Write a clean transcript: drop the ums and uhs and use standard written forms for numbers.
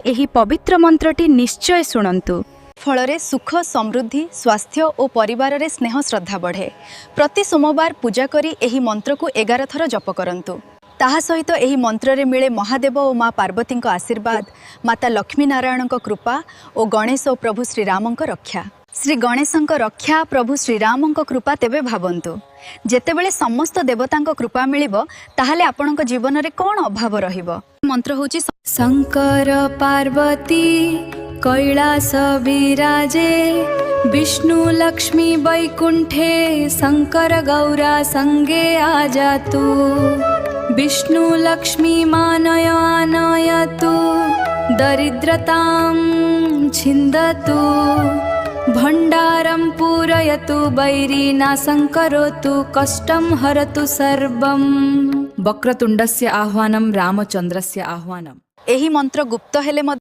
एही पवित्र मंत्रटी निश्चय शुणन्तु। फल सुख समृद्धि स्वास्थ्य और परिवार रे स्नेह श्रद्धा बढ़े। प्रति सोमवार पूजा करी एही मंत्र को 11 थर जप करंतु। ताहा सहित एही मंत्र रे मिले महादेव और माँ पार्वती आशीर्वाद, माता लक्ष्मी नारायण कृपा और गणेश और प्रभु श्रीराम रक्षा। श्री गणेश रक्षा प्रभु श्रीराम कृपा तेबे भावंतु जेतेबेले समस्त देवता कृपा मिलिबो ताहाले आपणक जीवन रे कोन अभाव रहिबो। मंत्र होची शंकर पार्वती कैलास विराजे विष्णु लक्ष्मी वैकुंठे शंकर गौरा संगे आजातु विष्णु लक्ष्मी मानय आनयतु दरिद्रतां छिन्दतु भण्डारं पूरयतु वैरीनाशं करोतु कष्टं हरतु सर्वं। वक्रतुण्डस्य आह्वानं रामचन्द्रस्य आह्वानम्। एही मंत्र गुप्त हेले